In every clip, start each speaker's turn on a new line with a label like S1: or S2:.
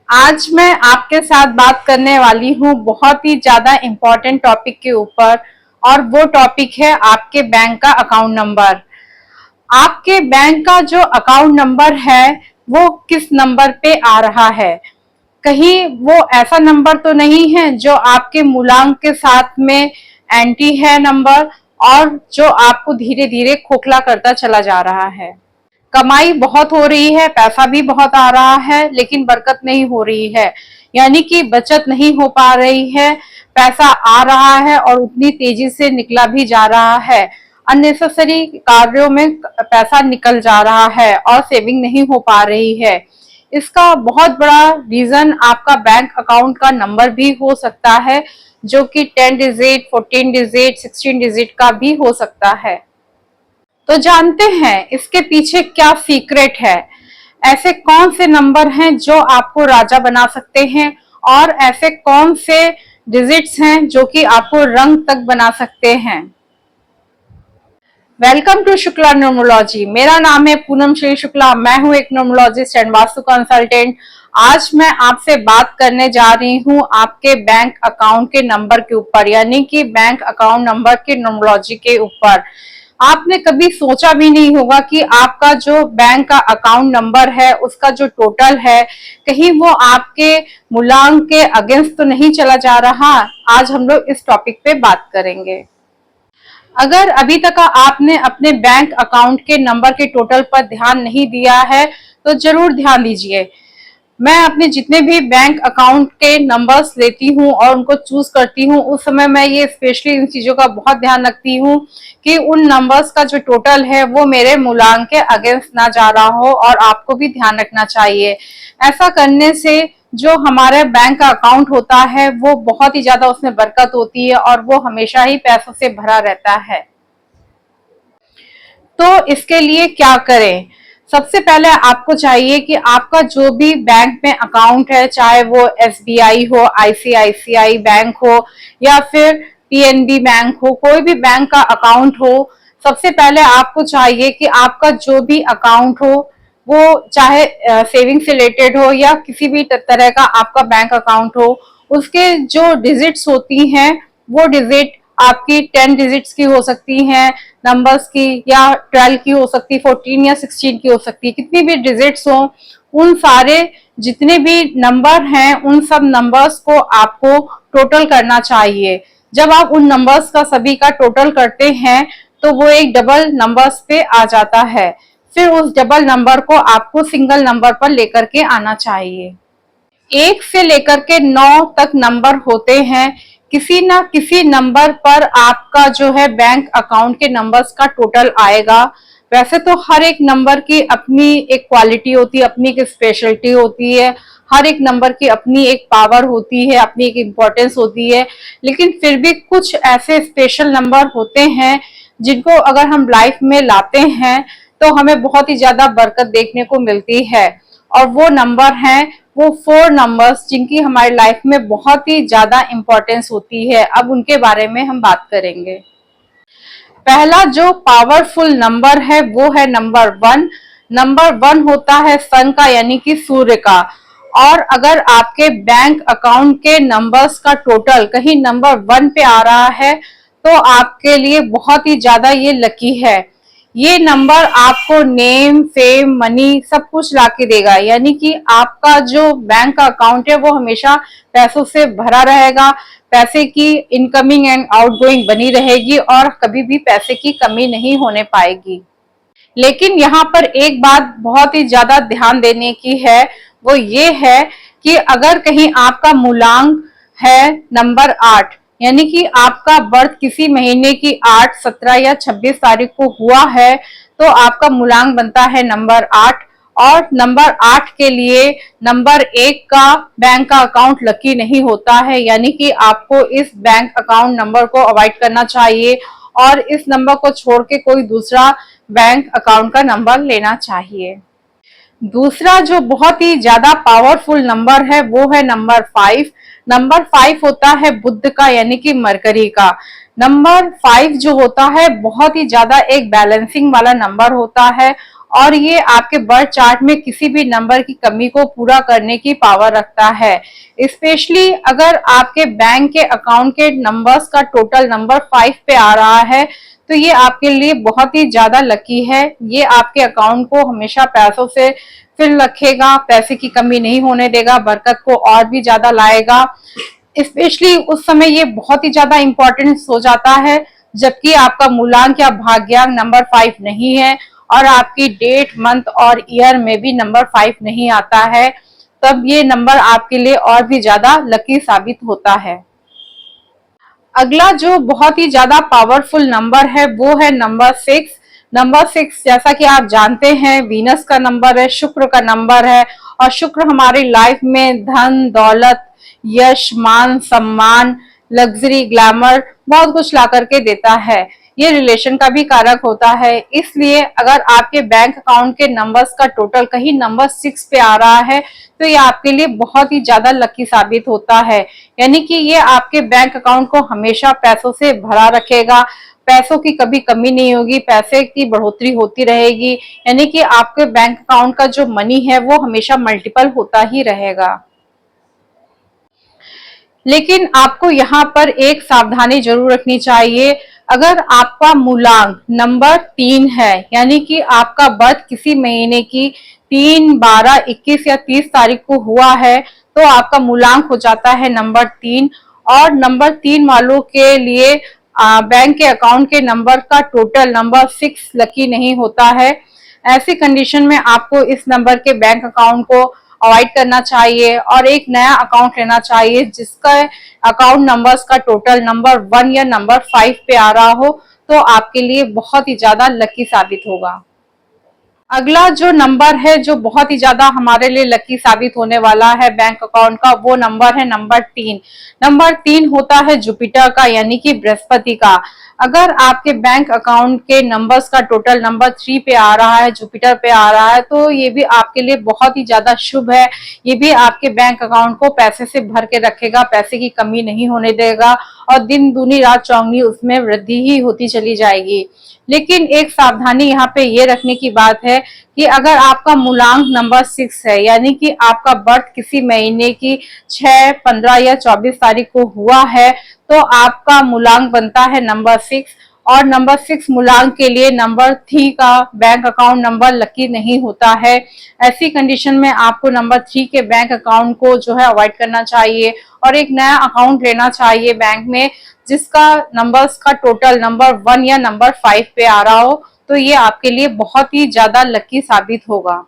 S1: आज मैं आपके साथ बात करने वाली हूँ बहुत ही ज्यादा इम्पोर्टेंट टॉपिक के ऊपर। और वो टॉपिक है आपके बैंक का अकाउंट नंबर। आपके बैंक का जो अकाउंट नंबर है वो किस नंबर पे आ रहा है। कहीं वो ऐसा नंबर तो नहीं है जो आपके मूलांक के साथ में एंटी है नंबर, और जो आपको धीरे धीरे खोखला करता चला जा रहा है। कमाई बहुत हो रही है, पैसा भी बहुत आ रहा है, लेकिन बरकत नहीं हो रही है। यानी कि बचत नहीं हो पा रही है। पैसा आ रहा है और उतनी तेजी से निकला भी जा रहा है। अननेसेसरी कार्यों में पैसा निकल जा रहा है और सेविंग नहीं हो पा रही है। इसका बहुत बड़ा रीजन आपका बैंक अकाउंट का नंबर भी हो सकता है, जो कि 10 डिजिट, 14 डिजिट, 16 डिजिट का भी हो सकता है। तो जानते हैं इसके पीछे क्या सीक्रेट है। ऐसे कौन से नंबर हैं जो आपको राजा बना सकते हैं, और ऐसे कौन से डिजिट्स हैं जो कि आपको रंग तक बना सकते हैं। Welcome to Shukla numerology. मेरा नाम है पूनम श्री शुक्ला। मैं हूं एक न्यूमरोलॉजिस्ट एंड वास्तु कंसल्टेंट। आज मैं आपसे बात करने जा रही हूं आपके बैंक अकाउंट के नंबर के ऊपर, यानी कि बैंक अकाउंट नंबर के न्यूमरोलॉजी के ऊपर। आपने कभी सोचा भी नहीं होगा कि आपका जो बैंक का अकाउंट नंबर है उसका जो टोटल है, कहीं वो आपके मूलांक के अगेंस्ट तो नहीं चला जा रहा। आज हम लोग इस टॉपिक पे बात करेंगे। अगर अभी तक आपने अपने बैंक अकाउंट के नंबर के टोटल पर ध्यान नहीं दिया है तो जरूर ध्यान दीजिए। मैं अपने जितने भी बैंक अकाउंट के नंबर्स लेती हूँ और उनको चूज करती हूँ, उस समय मैं ये स्पेशली इन चीजों का बहुत ध्यान रखती हूँ कि उन नंबर्स का जो टोटल है वो मेरे मूलांक के अगेंस्ट ना जा रहा हो, और आपको भी ध्यान रखना चाहिए। ऐसा करने से जो हमारे बैंक का अकाउंट होता है वो बहुत ही ज्यादा उसमें बरकत होती है और वो हमेशा ही पैसों से भरा रहता है। तो इसके लिए क्या करें। सबसे पहले आपको चाहिए कि आपका जो भी बैंक में अकाउंट है, चाहे वो एसबीआई हो, आईसीआईसीआई बैंक हो, या फिर पीएनबी बैंक हो, कोई भी बैंक का अकाउंट हो, सबसे पहले आपको चाहिए कि आपका जो भी अकाउंट हो वो चाहे सेविंग से रिलेटेड हो या किसी भी तरह का आपका बैंक अकाउंट हो, उसके जो डिजिट्स होती हैं वो डिजिट आपकी 10 डिजिट्स की हो सकती हैं नंबर्स की, या 12 की हो सकती है, 14 या 16 की हो सकती है। कितनी भी डिजिट्स हो, उन सारे जितने भी नंबर हैं उन सब नंबर्स को आपको टोटल करना चाहिए। जब आप उन नंबर्स का सभी का टोटल करते हैं तो वो एक डबल नंबर्स पे आ जाता है। फिर उस डबल नंबर को आपको सिंगल नंबर पर लेकर के आना चाहिए। 1 से लेकर के 9 तक नंबर होते हैं। किसी ना किसी नंबर पर आपका जो है बैंक अकाउंट के नंबर्स का टोटल आएगा। वैसे तो हर एक नंबर की अपनी एक क्वालिटी होती है, अपनी एक स्पेशलिटी होती है, हर एक नंबर की अपनी एक पावर होती है, अपनी एक इम्पोर्टेंस होती है, लेकिन फिर भी कुछ ऐसे स्पेशल नंबर होते हैं जिनको अगर हम लाइफ में लाते हैं तो हमें बहुत ही ज्यादा बरकत देखने को मिलती है। और वो नंबर हैं वो 4 नंबर्स जिनकी हमारी लाइफ में बहुत ही ज्यादा इंपॉर्टेंस होती है। अब उनके बारे में हम बात करेंगे। पहला जो पावरफुल नंबर है वो है नंबर 1। नंबर 1 होता है सन का, यानी कि सूर्य का। और अगर आपके बैंक अकाउंट के नंबर्स का टोटल कहीं नंबर 1 पे आ रहा है तो आपके लिए बहुत ही ज्यादा ये लकी है। ये नंबर आपको नेम, फेम, मनी सब कुछ लाके देगा। यानी कि आपका जो बैंक का अकाउंट है वो हमेशा पैसों से भरा रहेगा। पैसे की इनकमिंग एंड आउटगोइंग बनी रहेगी और कभी भी पैसे की कमी नहीं होने पाएगी। लेकिन यहाँ पर एक बात बहुत ही ज्यादा ध्यान देने की है, वो ये है कि अगर कहीं आपका मूलांक है नंबर 8, यानी कि आपका बर्थ किसी महीने की 8, 17 या 26 तारीख को हुआ है, तो आपका मूलांक बनता है नंबर 8। और नंबर 8 के लिए नंबर 1 का बैंक का अकाउंट लकी नहीं होता है। यानी कि आपको इस बैंक अकाउंट नंबर को अवॉइड करना चाहिए और इस नंबर को छोड़ के कोई दूसरा बैंक अकाउंट का नंबर लेना चाहिए। दूसरा जो बहुत ही ज्यादा पावरफुल नंबर है वो है नंबर 5। नंबर 5 होता है बुध का, यानी कि मरकरी का। नंबर 5 जो होता है बहुत ही ज्यादा एक बैलेंसिंग वाला नंबर होता है और ये आपके बर्थ चार्ट में किसी भी नंबर की कमी को पूरा करने की पावर रखता है। स्पेशली अगर आपके बैंक के अकाउंट के नंबर्स का टोटल नंबर 5 पे आ रहा है तो ये आपके लिए बहुत ही ज्यादा लकी है। ये आपके अकाउंट को हमेशा पैसों से फिल रखेगा, पैसे की कमी नहीं होने देगा, बरकत को और भी ज्यादा लाएगा। स्पेशली उस समय ये बहुत ही ज्यादा इंपॉर्टेंट हो जाता है जबकि आपका मूलांक या भाग्यांक नंबर 5 नहीं है और आपकी डेट, मंथ और ईयर में भी नंबर 5 नहीं आता है, तब ये नंबर आपके लिए और भी ज्यादा लकी साबित होता है। अगला जो बहुत ही ज्यादा पावरफुल नंबर है वो है नंबर 6। नंबर 6 जैसा कि आप जानते हैं वीनस का नंबर है, शुक्र का नंबर है और शुक्र हमारी लाइफ में धन, दौलत, यश, मान, सम्मान, लग्जरी, ग्लैमर बहुत कुछ ला करके देता है। ये रिलेशन का भी कारक होता है। इसलिए अगर आपके बैंक अकाउंट के नंबर्स का टोटल कहीं नंबर 6 पे आ रहा है तो ये आपके लिए बहुत ही ज्यादा लकी साबित होता है। यानी कि ये आपके बैंक अकाउंट को हमेशा पैसों से भरा रखेगा, पैसों की कभी कमी नहीं होगी, पैसे की बढ़ोतरी होती रहेगी। यानी कि आपके बैंक अकाउंट का जो मनी है वो हमेशा मल्टीपल होता ही रहेगा। लेकिन आपको यहाँ पर एक सावधानी जरूर रखनी चाहिए। अगर आपका मूलांक नंबर 3 है, यानी कि आपका बर्थ किसी महीने की 3, 12, 21 या 30 तारीख को हुआ है तो आपका मूलांक हो जाता है नंबर 3। और नंबर 3 वालों के लिए बैंक के अकाउंट के नंबर का टोटल नंबर 6 लकी नहीं होता है। ऐसी कंडीशन में आपको इस नंबर के बैंक अकाउंट को अवॉइड करना चाहिए और एक नया अकाउंट लेना चाहिए जिसका अकाउंट नंबर्स का टोटल नंबर 1 या नंबर 5 पे आ रहा हो, तो आपके लिए बहुत ही ज्यादा लकी साबित होगा। अगला जो नंबर है जो बहुत ही ज्यादा हमारे लिए लकी साबित होने वाला है बैंक अकाउंट का, वो नंबर है नंबर 3। नंबर 3 होता है जुपिटर का, यानी कि बृहस्पति का। अगर आपके बैंक अकाउंट के नंबर्स का टोटल नंबर 3 पे आ रहा है, जुपिटर पे आ रहा है, तो ये भी आपके लिए बहुत ही ज्यादा शुभ है। ये भी आपके बैंक अकाउंट को पैसे से भर के रखेगा, पैसे की कमी नहीं होने देगा और दिन दूनी रात चौगनी उसमें वृद्धि ही होती चली जाएगी। लेकिन एक सावधानी यहाँ पे ये रखने की बात है कि अगर आपका मूलांक नंबर 6 है, यानी कि आपका बर्थ किसी महीने की 6, 15 या 24 तारीख को हुआ है, तो आपका मूलांक बनता है नंबर 6 और नंबर 6 मूलांक के लिए नंबर 3 का बैंक अकाउंट नंबर लकी नहीं होता है। ऐसी कंडीशन में आपको नंबर 3 के बैंक अकाउंट को जो है अवॉइड करना चाहिए और एक नया अकाउंट लेना चाहिए बैंक में जिसका नंबर्स का टोटल नंबर 1 या नंबर 5 पे आ रहा हो, तो ये आपके लिए बहुत ही ज्यादा लकी साबित होगा।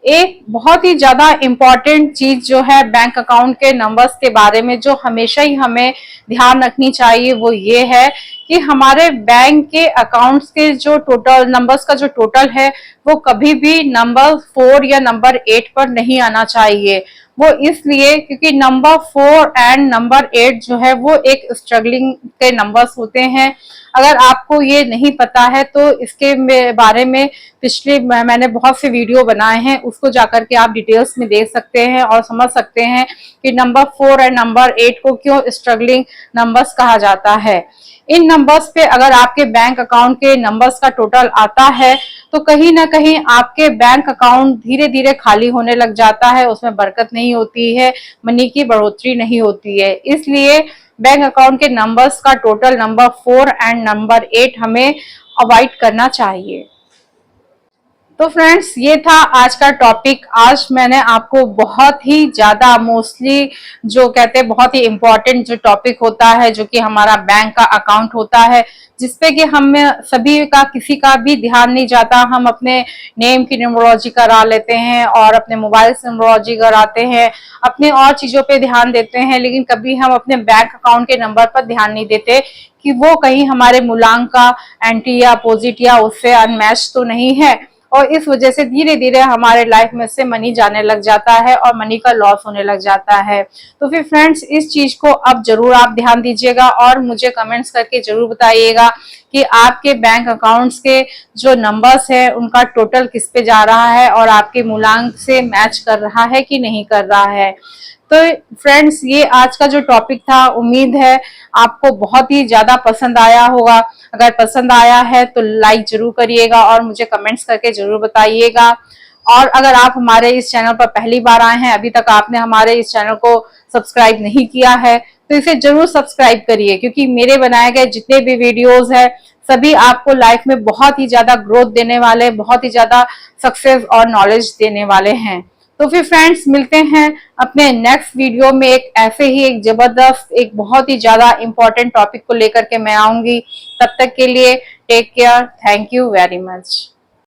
S1: एक बहुत ही ज्यादा इम्पोर्टेंट चीज जो है बैंक अकाउंट के नंबर्स के बारे में जो हमेशा ही हमें ध्यान रखनी चाहिए वो ये है कि हमारे बैंक के अकाउंट्स के जो टोटल नंबर्स का जो टोटल है वो कभी भी नंबर 4 या नंबर 8 पर नहीं आना चाहिए। वो इसलिए क्योंकि नंबर 4 एंड नंबर 8 जो है वो एक स्ट्रगलिंग के नंबर्स होते हैं। अगर आपको ये नहीं पता है तो इसके बारे में पिछले मैंने बहुत से वीडियो बनाए हैं, उसको जाकर के आप डिटेल्स में देख सकते हैं और समझ सकते हैं कि नंबर 4 और नंबर 8 को क्यों स्ट्रगलिंग नंबर्स कहा जाता है। इन नंबर्स पे अगर आपके बैंक अकाउंट के नंबर्स का टोटल आता है तो कहीं ना कहीं आपके बैंक अकाउंट धीरे धीरे खाली होने लग जाता है, उसमें बरकत नहीं होती है, मनी की बढ़ोतरी नहीं होती है। इसलिए बैंक अकाउंट के नंबर्स का टोटल नंबर 4 एंड नंबर 8 हमें अवॉइड करना चाहिए। तो फ्रेंड्स ये था आज का टॉपिक। आज मैंने आपको बहुत ही ज्यादा मोस्टली जो कहते हैं बहुत ही इम्पोर्टेंट जो टॉपिक होता है जो कि हमारा बैंक का अकाउंट होता है जिसपे कि हम सभी का किसी का भी ध्यान नहीं जाता। हम अपने नेम की न्यूमरोलॉजी करा लेते हैं और अपने मोबाइल से न्यूमरोलॉजी कराते हैं, अपने और चीजों पे ध्यान देते हैं, लेकिन कभी हम अपने बैंक अकाउंट के नंबर पर ध्यान नहीं देते कि वो कहीं हमारे मूलांक का एंटी या अपोजिट या उससे अनमैच तो नहीं है। और इस वजह से धीरे धीरे हमारे लाइफ में से मनी जाने लग जाता है और मनी का लॉस होने लग जाता है। तो फिर फ्रेंड्स इस चीज को अब जरूर आप ध्यान दीजिएगा और मुझे कमेंट्स करके जरूर बताइएगा कि आपके बैंक अकाउंट्स के जो नंबर्स है उनका टोटल किस पे जा रहा है और आपके मूलांक से मैच कर रहा है कि नहीं कर रहा है। तो फ्रेंड्स, ये आज का जो टॉपिक था, उम्मीद है आपको बहुत ही ज्यादा पसंद आया होगा। अगर पसंद आया है तो लाइक जरूर करिएगा और मुझे कमेंट्स करके जरूर बताइएगा। और अगर आप हमारे इस चैनल पर पहली बार आए हैं, अभी तक आपने हमारे इस चैनल को सब्सक्राइब नहीं किया है, तो इसे जरूर सब्सक्राइब करिए, क्योंकि मेरे बनाए गए जितने भी वीडियोस हैं सभी आपको लाइफ में बहुत ही ज्यादा ग्रोथ देने वाले, बहुत ही ज्यादा सक्सेस और नॉलेज देने वाले हैं। तो फिर फ्रेंड्स, मिलते हैं अपने नेक्स्ट वीडियो में। एक ऐसे ही एक जबरदस्त, एक बहुत ही ज्यादा इंपॉर्टेंट टॉपिक को लेकर के मैं आऊंगी। तब तक के लिए take care. Thank you very much.